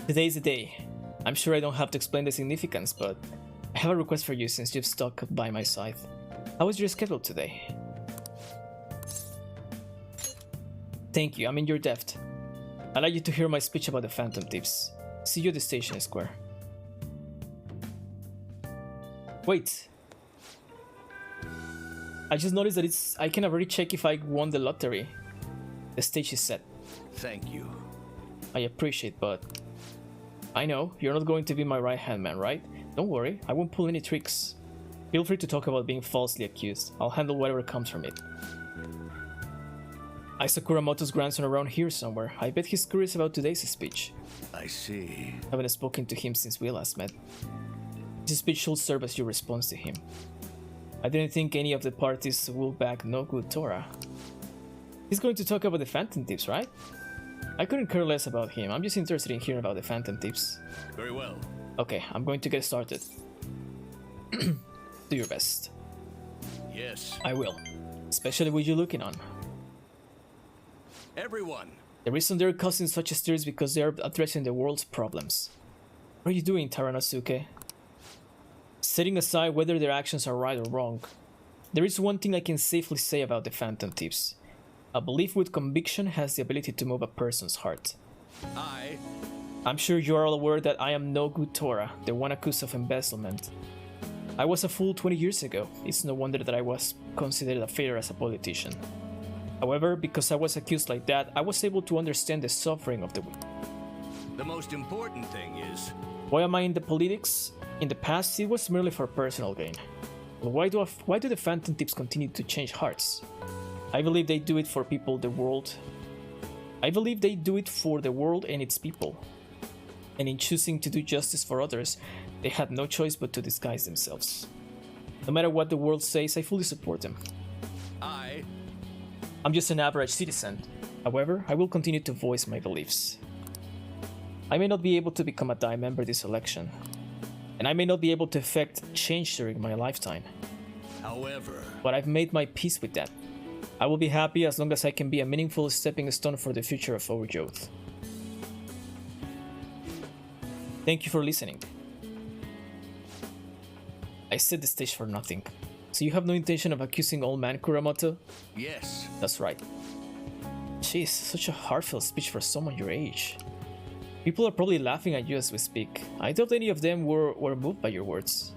Today's the day. I'm sure I don't have to explain the significance, but I have a request for you since you've stuck by my side. How was your schedule today? Thank you, I'm in your debt. I'd like you to hear my speech about the Phantom Thieves. See you at the station square. Wait. I just noticed that I can already check if I won the lottery. The stage is set. Thank you. I appreciate, but I know you're not going to be my right-hand man, right? Don't worry, I won't pull any tricks. Feel free to talk about being falsely accused. I'll handle whatever comes from it. I saw Kuramoto's grandson around here somewhere. I bet he's curious about today's speech. I see. I haven't spoken to him since we last met. This speech should serve as your response to him. I didn't think any of the parties will back no good Tora. He's going to talk about the Phantom Thieves, right? I couldn't care less about him. I'm just interested in hearing about the Phantom Thieves. Very well. Okay, I'm going to get started. Do your best. Yes. I will. Especially with you looking on. Everyone. The reason they're causing such a stir is because they are addressing the world's problems. What are you doing, Taranosuke? Setting aside whether their actions are right or wrong, there is one thing I can safely say about the Phantom Thieves. A belief with conviction has the ability to move a person's heart. I'm sure you are all aware that I am no good Tora, the one accused of embezzlement. I was a fool 20 years ago. It's no wonder that I was considered a failure as a politician. However, because I was accused like that, I was able to understand the suffering of the weak. The most important thing is... Why am I in the politics? In the past, it was merely for personal gain. But why do the Phantom Thieves continue to change hearts? I believe they do it for people, the world. I believe they do it for the world and its people. And in choosing to do justice for others, they had no choice but to disguise themselves. No matter what the world says, I fully support them. I'm just an average citizen. However, I will continue to voice my beliefs. I may not be able to become a Dai member this election, and I may not be able to effect change during my lifetime. However... But I've made my peace with that. I will be happy as long as I can be a meaningful stepping stone for the future of our youth. Thank you for listening. I set the stage for nothing. So you have no intention of accusing old man Kuramoto? Yes. That's right. Jeez, such a heartfelt speech for someone your age. People are probably laughing at you as we speak. I doubt any of them were moved by your words.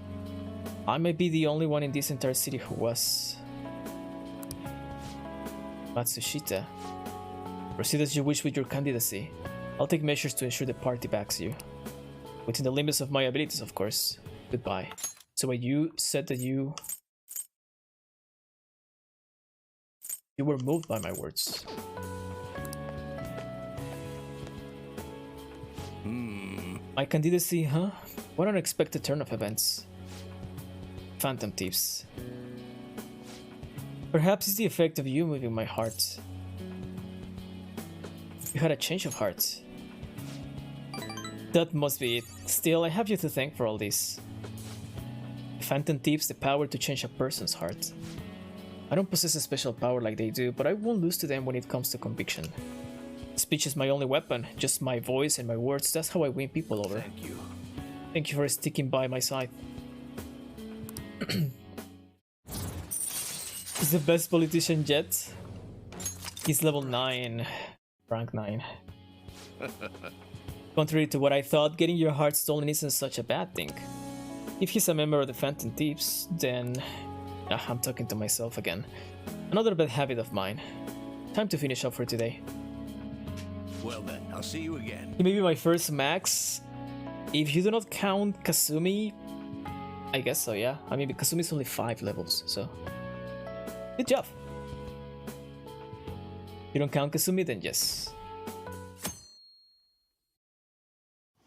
I may be the only one in this entire city who was. Matsushita, proceed as you wish with your candidacy. I'll take measures to ensure the party backs you. Within the limits of my abilities, of course. Goodbye. So wait, you said that you were moved by my words. My candidacy, huh? What an unexpected turn of events. Phantom Thieves. Perhaps it's the effect of you moving my heart. You had a change of heart. That must be it. Still, I have you to thank for all this. Phantom Thieves, the power to change a person's heart. I don't possess a special power like they do, but I won't lose to them when it comes to conviction. Speech is my only weapon, just my voice and my words. That's how I win people over. Thank you. Thank you for sticking by my side. He's the best politician yet. He's level 9, rank 9. Contrary to what I thought, getting your heart stolen isn't such a bad thing. If he's a member of the Phantom Thieves, then... I'm talking to myself again. Another bad habit of mine. Time to finish up for today. Well then, I'll see you again. He may be my first max. If you do not count Kasumi, I guess so, yeah. I mean, Kasumi's only 5 levels, so... Good job! You don't count Kasumi, then yes.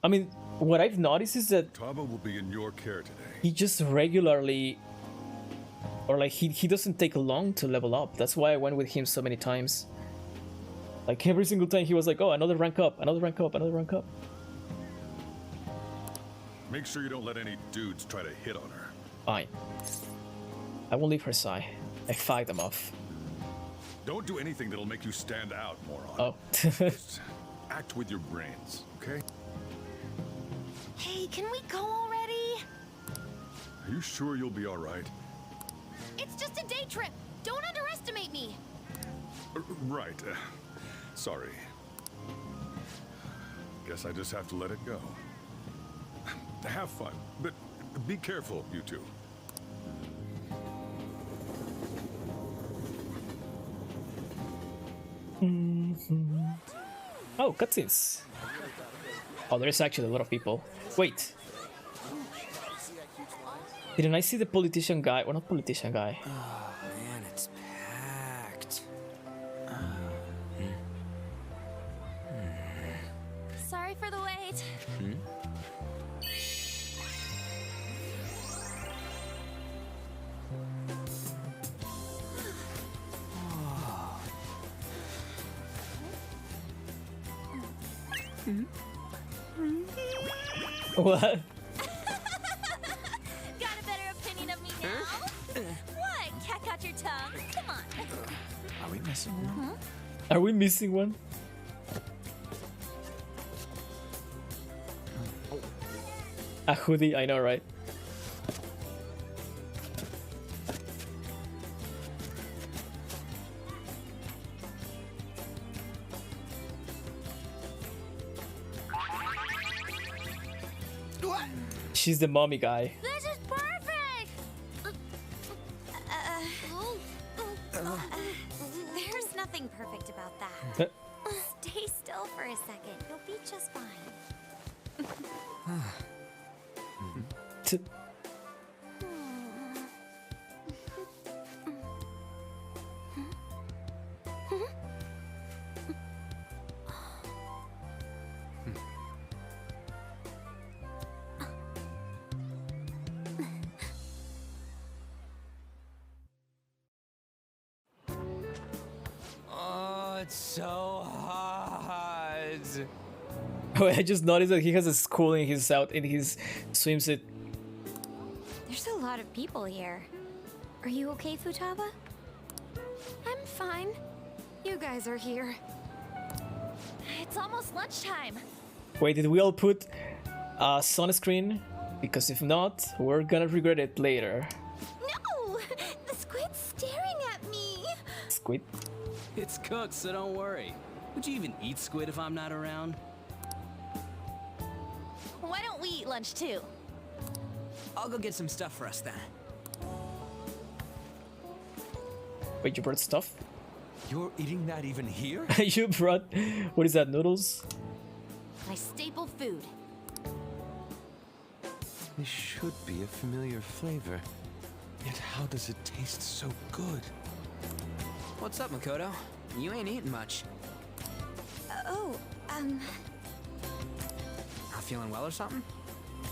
I mean, what I've noticed is that Taba will be in your care today. he just regularly... Or like, he doesn't take long to level up. That's why I went with him so many times. Like, every single time he was like, oh, another rank up, another rank up, another rank up. Make sure you don't let any dudes try to hit on her. Fine. I won't leave her side. I fight them off. Don't do anything that'll make you stand out, moron. Oh. Just act with your brains, okay? Hey, can we go already? Are you sure you'll be all right? It's just a day trip. Don't underestimate me. Right. Sorry. Guess I just have to let it go. Have fun, but be careful, you two. Oh, cutscenes. Oh, there's actually a lot of people. Wait. Didn't I see the politician guy? Well, not politician guy. Oh man, it's packed. Sorry for the wait. What? Got a better opinion of me now? What? Cat got your tongue? Come on. Are we missing one? Are we missing one? A hoodie, I know, right? What? She's the mommy guy. This is perfect! There's nothing perfect about that. Stay still for a second. You'll be just fine. Oh, it's so hot. Wait, I just noticed that he has a school in his swimsuit. There's a lot of people here. Are you okay, Futaba? I'm fine. You guys are here. It's almost lunchtime. Wait, did we all put sunscreen? Because if not, we're gonna regret it later. No! The squid's staring at me. Squid. It's cooked, so don't worry. Would you even eat squid if I'm not around? Why don't we eat lunch too? I'll go get some stuff for us then. Wait, you brought stuff? You're eating that even here? You brought, what is that, noodles? My staple food. This should be a familiar flavor. Yet how does it taste so good? What's up, Makoto? You ain't eating much. Not feeling well or something?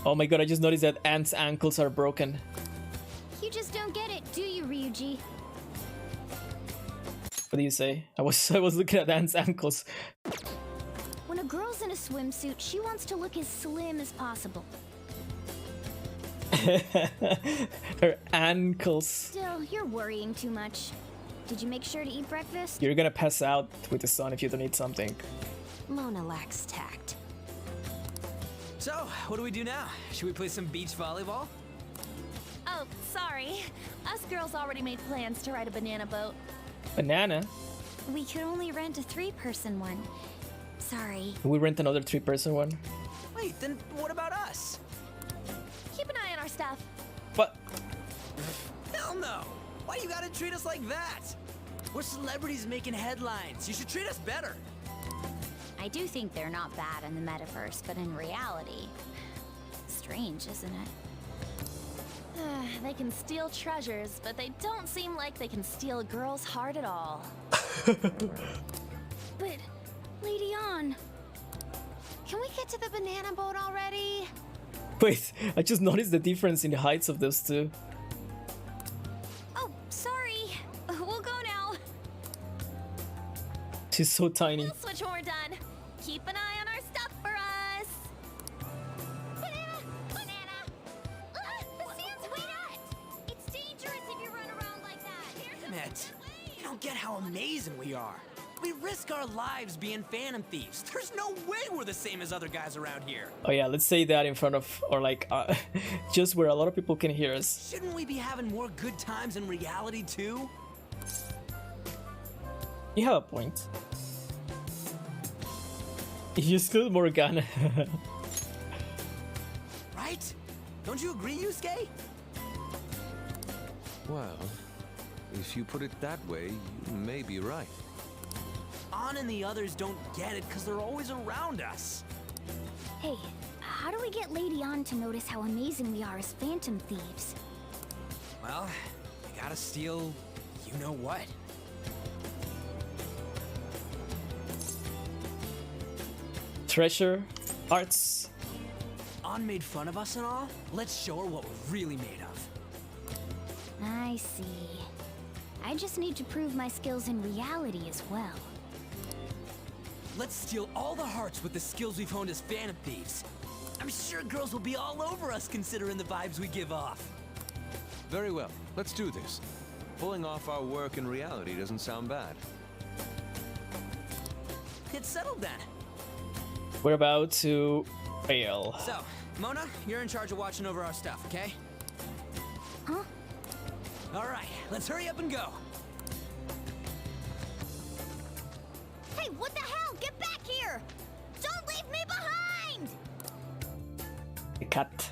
Oh my god, I just noticed that Ant's ankles are broken. You just don't get it, do you, Ryuji? What do you say? I was looking at Ant's ankles. When a girl's in a swimsuit, she wants to look as slim as possible. Her ankles. Still, you're worrying too much. Did you make sure to eat breakfast? You're gonna pass out with the sun if you don't eat something. Mona lacks tact. So, what do we do now? Should we play some beach volleyball? Oh, sorry. Us girls already made plans to ride a banana boat. Banana? We could only rent a 3-person one. Sorry. Can we rent another 3-person one? Wait, then what about us? Keep an eye on our stuff. What? Hell no! Why you gotta treat us like that? We're celebrities making headlines. You should treat us better. I do think they're not bad in the metaverse, but in reality, strange, isn't it? They can steal treasures, but they don't seem like they can steal a girl's heart at all. But, Lady On, can we get to the banana boat already? Wait, I just noticed the difference in the heights of those two. Oh, sorry. We'll go now. She's so tiny. We'll switch when we're done. Keep an eye on our stuff for us. Banana! Banana! The sand's wet! It's dangerous if you run around like that. There's a Damn it. You don't get how amazing we are. We risk our lives being phantom thieves. There's no way we're the same as other guys around here. Oh yeah, let's say that in front of, or like, just where a lot of people can hear us. Shouldn't we be having more good times in reality too? You have a point. You exclude Morgana. Right? Don't you agree, Yusuke? Well, if you put it that way, you may be right. An and the others don't get it because they're always around us. Hey, how do we get Lady An to notice how amazing we are as phantom thieves? Well, you gotta steal you know what. Treasure, arts. An made fun of us and all. Let's show her what we're really made of. I see. I just need to prove my skills in reality as well. Let's steal all the hearts with the skills we've honed as phantom thieves. I'm sure girls will be all over us considering the vibes we give off. Very well, let's do this. Pulling off our work in reality doesn't sound bad. It's settled then. We're about to fail. So, Mona, you're in charge of watching over our stuff, okay? Huh? All right, let's hurry up and go. Hey, what the hell? Get back here! Don't leave me behind! The cat.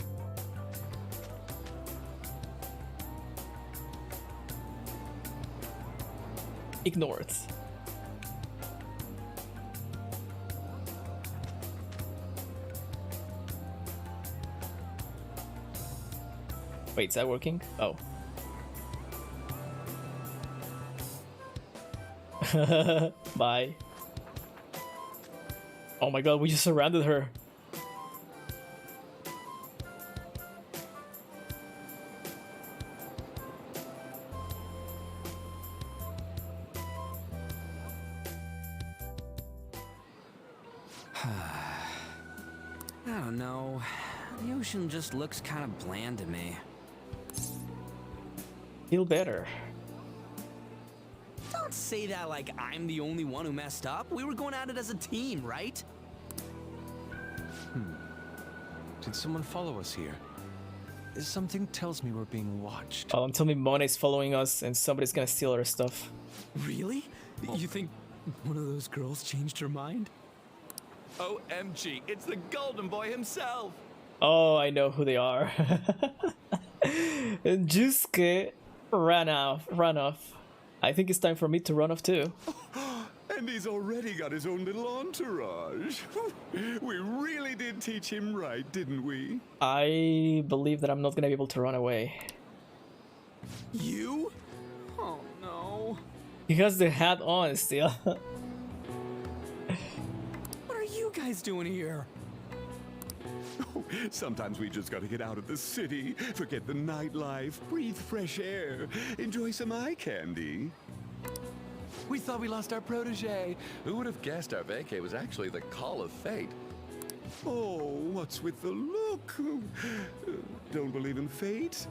Ignored. Wait, is that working? Oh. Bye. Oh my god, we just surrounded her. I don't know. The ocean just looks kind of bland to me. Feel better. Don't say that like I'm the only one who messed up. We were going at it as a team, right? Did someone follow us here? Something tells me we're being watched. Oh, tell me Mona is following us and somebody's gonna steal our stuff. Really? You think one of those girls changed her mind? OMG, it's the Golden Boy himself! Oh, I know who they are. Jusuke ran off. I think it's time for me to run off too. And he's already got his own little entourage. We really did teach him right, didn't we? I believe that I'm not gonna be able to run away. You? Oh no. He has the hat on still. What are you guys doing here? Sometimes we just gotta get out of the city, forget the nightlife, breathe fresh air, enjoy some eye candy. We thought we lost our protege. Who would have guessed our vacay was actually the call of fate? Oh, what's with the look? Don't believe in fate?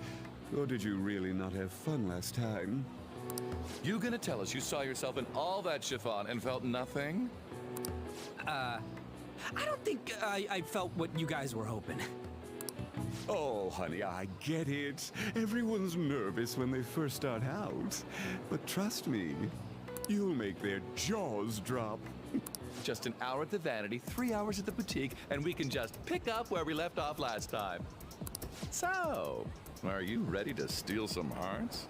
Or did you really not have fun last time? You gonna tell us you saw yourself in all that chiffon and felt nothing? I don't think I felt what you guys were hoping. Oh, honey, I get it. Everyone's nervous when they first start out. But trust me, you'll make their jaws drop. Just an hour at the Vanity, 3 hours at the boutique, and we can just pick up where we left off last time. So, are you ready to steal some hearts?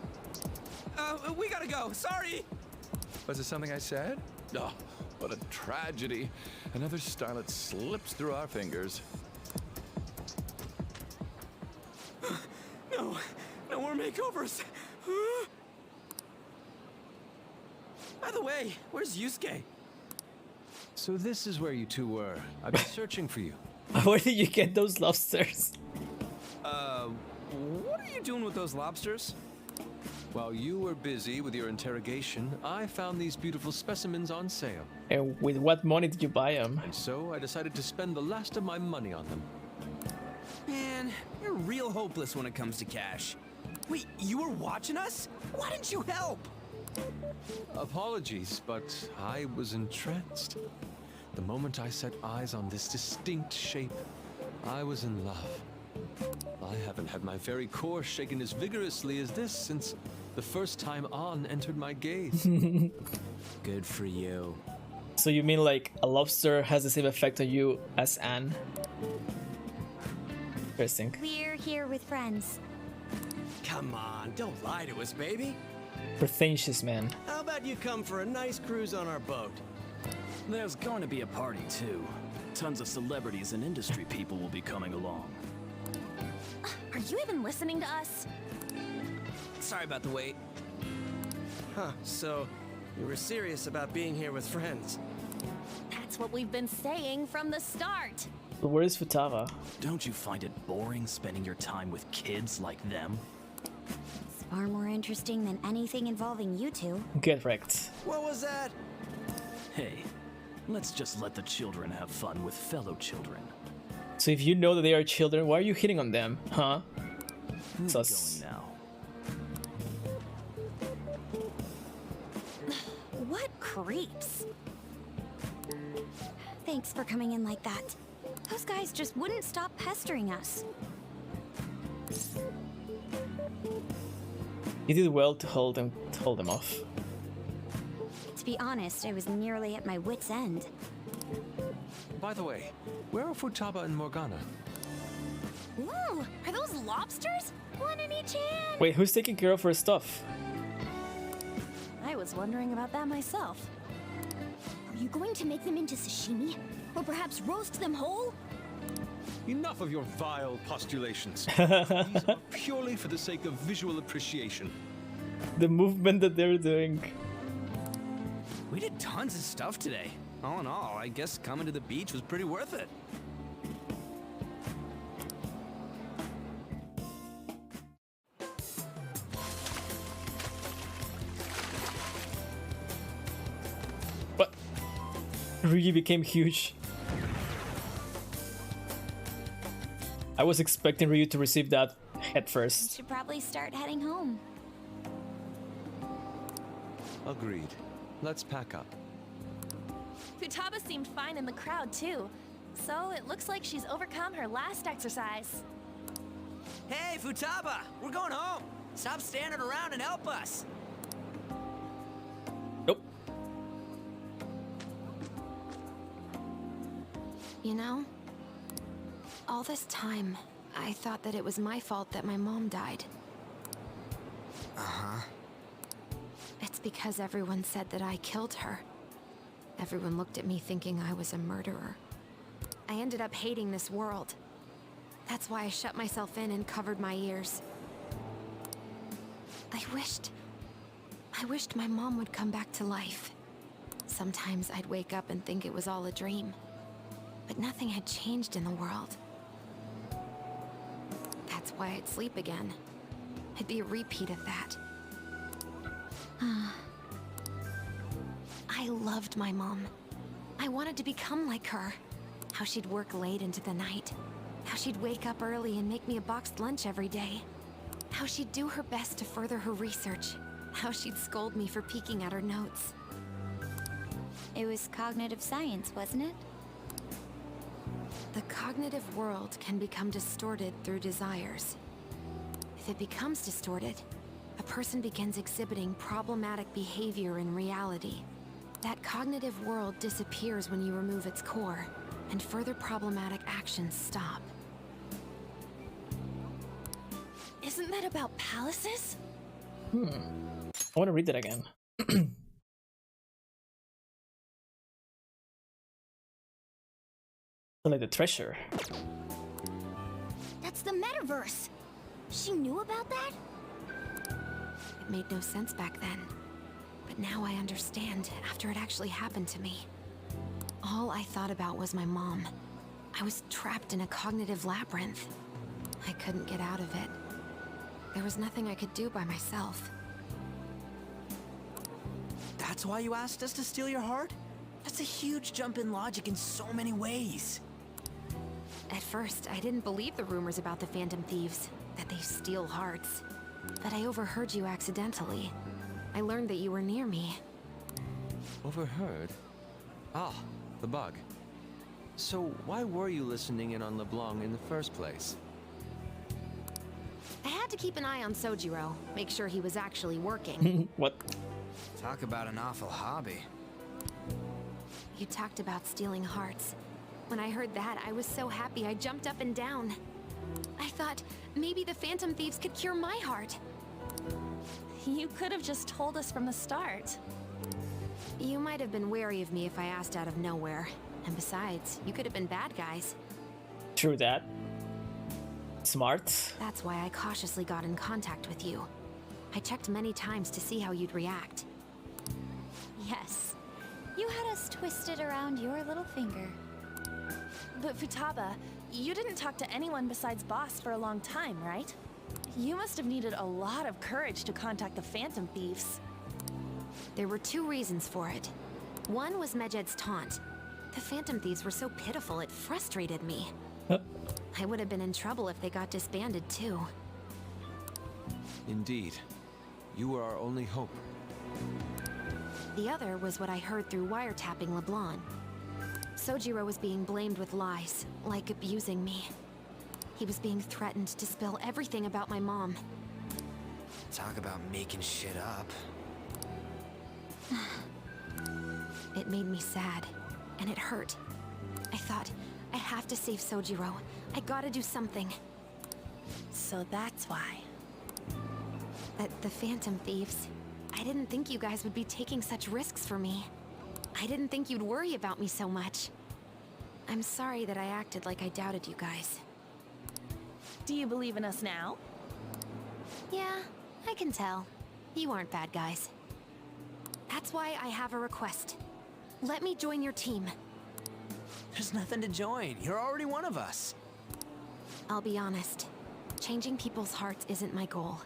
We gotta go. Sorry. Was it something I said? Oh, what a tragedy. Another starlet slips through our fingers. No more makeovers. By the way, where's Yusuke? So this is where you two were. I've been searching for you. Where did you get those lobsters? What are you doing with those lobsters? While you were busy with your interrogation, I found these beautiful specimens on sale. And with what money did you buy them? And so I decided to spend the last of my money on them. Man, you're real hopeless when it comes to cash. Wait, you were watching us? Why didn't you help? Apologies, but I was entranced. The moment I set eyes on this distinct shape, I was in love. I haven't had my very core shaken as vigorously as this since the first time On entered my gaze. Good for you. So you mean like a lobster has the same effect on you as Anne? Interesting. We're here with friends. Come on, don't lie to us, baby. Pretentious man. How about you come for a nice cruise on our boat? There's going to be a party, too. Tons of celebrities and industry people will be coming along. Are you even listening to us? Sorry about the wait. Huh, so you were serious about being here with friends. That's what we've been saying from the start. But where is Futaba? Don't you find it boring spending your time with kids like them? It's far more interesting than anything involving you two. Get wrecked. What was that? Hey, let's just let the children have fun with fellow children. So if you know that they are children, why are you hitting on them? Huh? Who's Sus. going now? What creeps? Thanks for coming in like that. Those guys just wouldn't stop pestering us. You did well to hold them off. To be honest, I was nearly at my wit's end. By the way, where are Futaba and Morgana? Ooh, are those lobsters? One in each hand. Wait, who's taking care of her stuff? I was wondering about that myself. Are you going to make them into sashimi? Or perhaps roast them whole? Enough of your vile postulations. These are purely for the sake of visual appreciation. The movement that they're doing. We did tons of stuff today. All in all, I guess coming to the beach was pretty worth it. What? Ryugi became huge. I was expecting Ryu to receive that head We first. should probably start heading home. Agreed. Let's pack up. Futaba seemed fine in the crowd too. So it looks like she's overcome her last exercise. Hey, Futaba! We're going home! Stop standing around and help us! Nope. You know, all this time, I thought that it was my fault that my mom died. Uh-huh. It's because everyone said that I killed her. Everyone looked at me thinking I was a murderer. I ended up hating this world. That's why I shut myself in and covered my ears. I wished my mom would come back to life. Sometimes I'd wake up and think it was all a dream. But nothing had changed in the world. That's why I'd sleep again. It'd be a repeat of that. I loved my mom. I wanted to become like her. How she'd work late into the night. How she'd wake up early and make me a boxed lunch every day. How she'd do her best to further her research. How she'd scold me for peeking at her notes. It was cognitive science, wasn't it? The cognitive world can become distorted through desires. If it becomes distorted, a person begins exhibiting problematic behavior in reality. That cognitive world disappears when you remove its core, and further problematic actions stop. Isn't that about palaces? I want to read that again. Like the treasure. That's the metaverse. She knew about that? It made no sense back then. But now I understand after it actually happened to me. All I thought about was my mom. I was trapped in a cognitive labyrinth. I couldn't get out of it. There was nothing I could do by myself. That's why you asked us to steal your heart? That's a huge jump in logic in so many ways. At first, I didn't believe the rumors about the Phantom Thieves, that they steal hearts. But I overheard you accidentally. I learned that you were near me. Overheard? Ah, the bug. So why were you listening in on LeBlanc in the first place? I had to keep an eye on Sojiro, make sure he was actually working. What? Talk about an awful hobby. You talked about stealing hearts. When I heard that, I was so happy I jumped up and down. I thought maybe the Phantom Thieves could cure my heart. You could have just told us from the start. You might have been wary of me if I asked out of nowhere. And besides, you could have been bad guys. True that. Smart. That's why I cautiously got in contact with you. I checked many times to see how you'd react. Yes. You had us twisted around your little finger. But Futaba, you didn't talk to anyone besides Boss for a long time, right? You must have needed a lot of courage to contact the Phantom Thieves. There were two reasons for it. One was Medjed's taunt. The Phantom Thieves were so pitiful it frustrated me. I would have been in trouble if they got disbanded too. Indeed. You were our only hope. The other was what I heard through wiretapping LeBlanc. Sojiro was being blamed with lies, like abusing me. He was being threatened to spill everything about my mom. Talk about making shit up. It made me sad, and it hurt. I thought, I have to save Sojiro. I gotta do something. So that's why. The Phantom Thieves. I didn't think you guys would be taking such risks for me. I didn't think you'd worry about me so much. I'm sorry that I acted like I doubted you guys. Do you believe in us now? Yeah, I can tell. You aren't bad guys. That's why I have a request. Let me join your team. There's nothing to join. You're already one of us. I'll be honest. Changing people's hearts isn't my goal.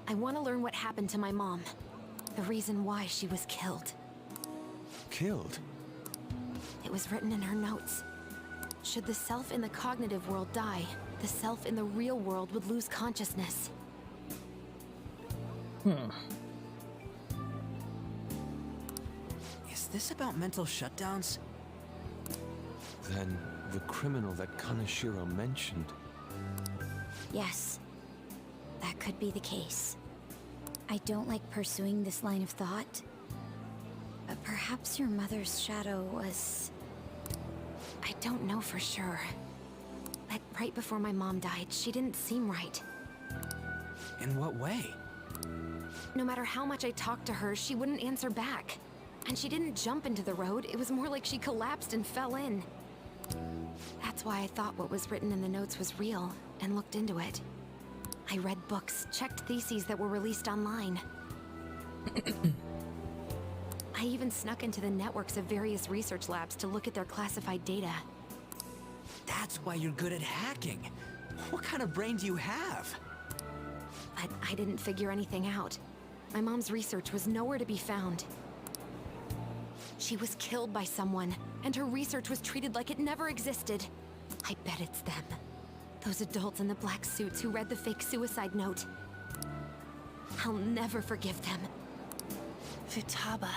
I want to learn what happened to my mom. The reason why she was killed. Killed? It was written in her notes. Should the self in the cognitive world die, the self in the real world would lose consciousness. Is this about mental shutdowns? Then the criminal that Kaneshiro mentioned. Yes. That could be the case. I don't like pursuing this line of thought. But perhaps your mother's shadow was... I don't know for sure. But right before my mom died, she didn't seem right. In what way? No matter how much I talked to her, she wouldn't answer back. And she didn't jump into the road, it was more like she collapsed and fell in. That's why I thought what was written in the notes was real, and looked into it. I read books, checked theses that were released online. I even snuck into the networks of various research labs to look at their classified data. That's why you're good at hacking. What kind of brain do you have? But I didn't figure anything out. My mom's research was nowhere to be found. She was killed by someone, and her research was treated like it never existed. I bet it's them. Those adults in the black suits who read the fake suicide note. I'll never forgive them. Futaba.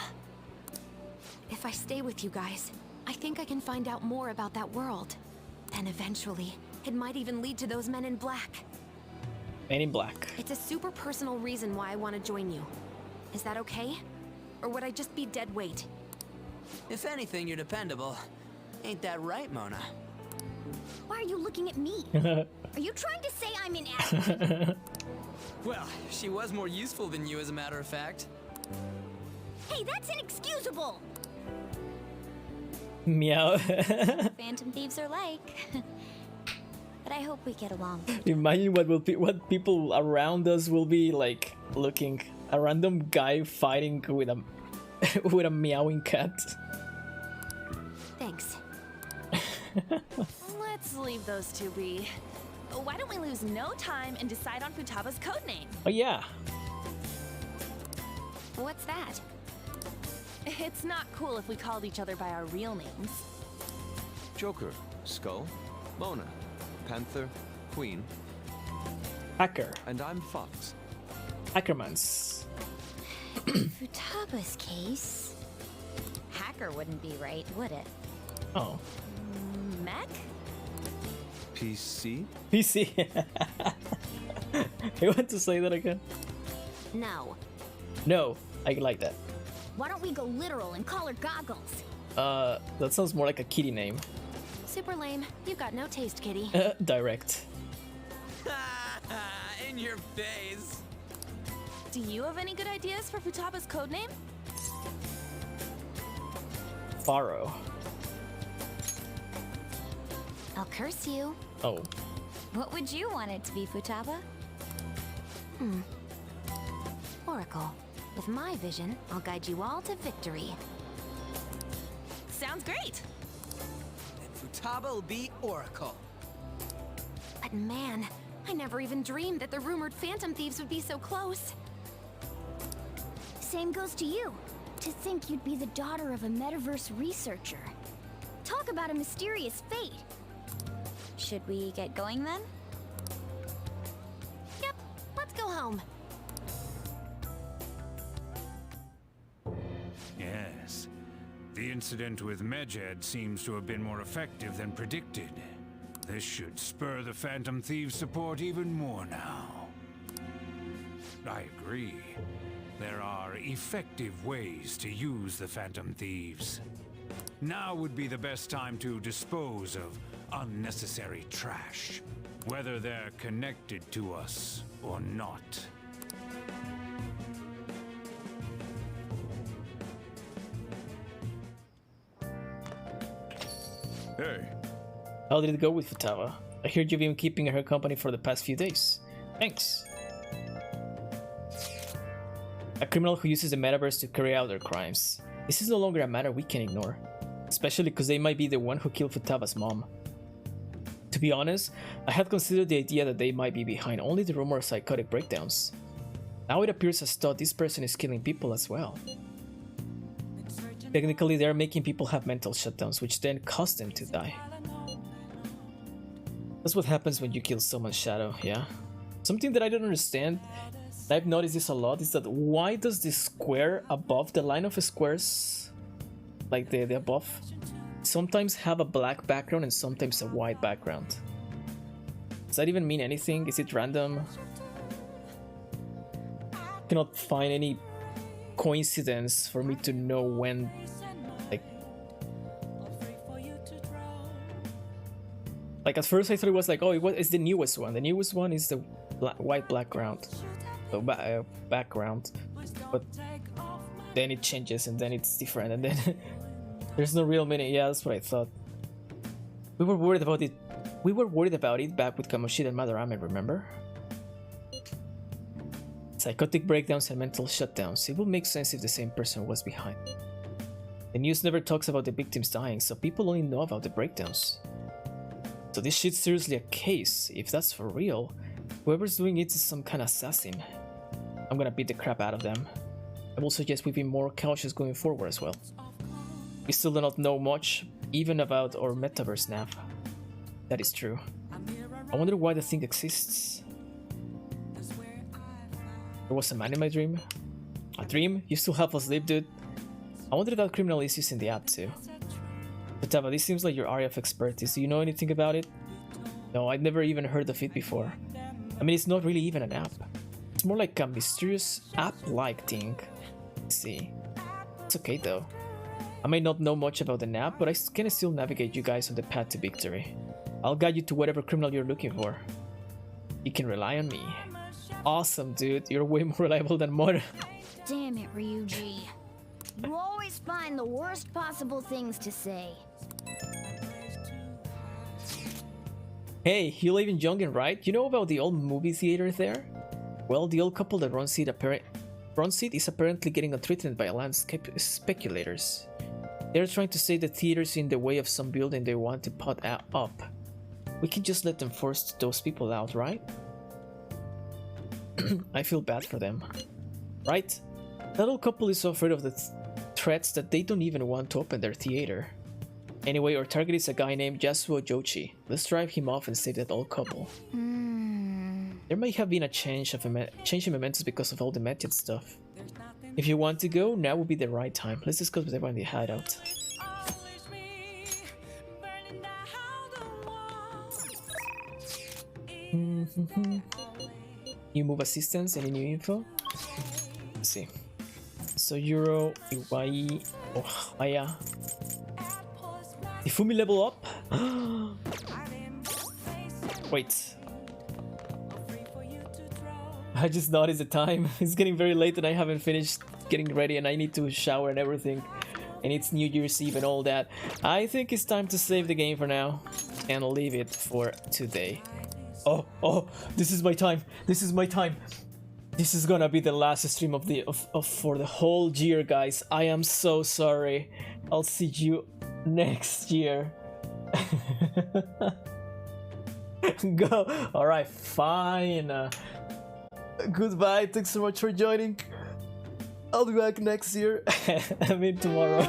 If I stay with you guys, I think I can find out more about that world. And eventually, it might even lead to those men in black. Men in Black. It's a super personal reason why I want to join you. Is that okay? Or would I just be dead weight? If anything, you're dependable. Ain't that right, Mona? Why are you looking at me? Are you trying to say I'm inadequate? Well, she was more useful than you, as a matter of fact. Hey, that's inexcusable! Meow. Phantom Thieves are like. But I hope we get along. Imagine what people around us will be like looking. A random guy fighting with a with a meowing cat. Thanks. Let's leave those two be. Why don't we lose no time and decide on Futaba's codename? Oh yeah. What's that? It's not cool if we called each other by our real names. Joker, Skull, Mona, Panther, Queen, Hacker. and I'm Fox. Hackermans. Futaba's case... Hacker wouldn't be right, would it? Oh. Mech? PC? PC. You want to say that again? No. No, I like that. Why don't we go literal and call her Goggles? That sounds more like a kitty name. Super lame. You've got no taste, kitty. Direct. In your face. Do you have any good ideas for Futaba's codename? Faro. I'll curse you. Oh. What would you want it to be, Futaba? Oracle. With my vision, I'll guide you all to victory. Sounds great! Then Futaba will be Oracle. But man, I never even dreamed that the rumored Phantom Thieves would be so close. Same goes to you. To think you'd be the daughter of a metaverse researcher. Talk about a mysterious fate. Should we get going then? Yep, let's go home. Yes. The incident with Medjed seems to have been more effective than predicted. This should spur the Phantom Thieves' support even more now. I agree. There are effective ways to use the Phantom Thieves. Now would be the best time to dispose of unnecessary trash, whether they're connected to us or not. Hey, How did it go with Futaba? I heard you've been keeping her company for the past few days. Thanks. A criminal who uses the metaverse to carry out their crimes. This is no longer a matter we can ignore. Especially because they might be the one who killed Futaba's mom. To be honest, I had considered the idea that they might be behind only the rumor of psychotic breakdowns. Now it appears as though this person is killing people as well. Technically, they are making people have mental shutdowns, which then cause them to die. That's what happens when you kill someone's shadow, yeah? Something that I don't understand, and I've noticed this a lot, is that why does the square above the line of squares, like the above, sometimes have a black background and sometimes a white background? Does that even mean anything? Is it random? I cannot find any coincidence for me to know when, like at first I thought it was like, oh, it's the newest one. The newest one is the white background, background, but then it changes and then it's different and then there's no real meaning. Yeah, that's what I thought. We were worried about it. We were worried about it back with Kamoshida and Madarame, remember? Psychotic breakdowns and mental shutdowns. It would make sense if the same person was behind. The news never talks about the victims dying, so people only know about the breakdowns. So this shit's seriously a case. If that's for real, whoever's doing it is some kind of assassin. I'm gonna beat the crap out of them. I will suggest we be more cautious going forward as well. We still do not know much, even about our metaverse nav. That is true. I wonder why the thing exists. There was a man in my dream. A dream? You still half asleep, dude? I wonder if that criminal is using the app too. Futaba, this seems like your area of expertise. Do you know anything about it? No, I'd never even heard of it before. I mean, it's not really even an app. It's more like a mysterious app-like thing. Let's see. It's okay though. I may not know much about the app, but I can still navigate you guys on the path to victory. I'll guide you to whatever criminal you're looking for. You can rely on me. Awesome, dude. You're way more reliable than Mora. Damn it, Ryuji. You always find the worst possible things to say. Hey, you live in Jungen, right? You know about the old movie theater there? Well, the old couple that runs it is apparently getting threatened by landscape speculators. They're trying to say the theater's in the way of some building they want to put up. We can just let them force those people out, right? I feel bad for them. Right? That old couple is so afraid of the threats that they don't even want to open their theater. Anyway, our target is a guy named Yasuo Jochi. Let's drive him off and save that old couple. There may have been a change in momentum because of all the Medjed stuff. If you want to go, now would be the right time. Let's discuss with everyone in the hideout. New move assistance, any new info? Let's see. So Euro, Iwai, Ohaya. Ifumi level up? Wait. I just noticed the time. It's getting very late and I haven't finished getting ready and I need to shower and everything. And it's New Year's Eve and all that. I think it's time to save the game for now and leave it for today. Oh, this is my time. This is my time. This is gonna be the last stream of for the whole year, guys. I am so sorry. I'll see you next year. Go. All right, fine. Goodbye. Thanks so much for joining. I'll be back next year. I mean tomorrow.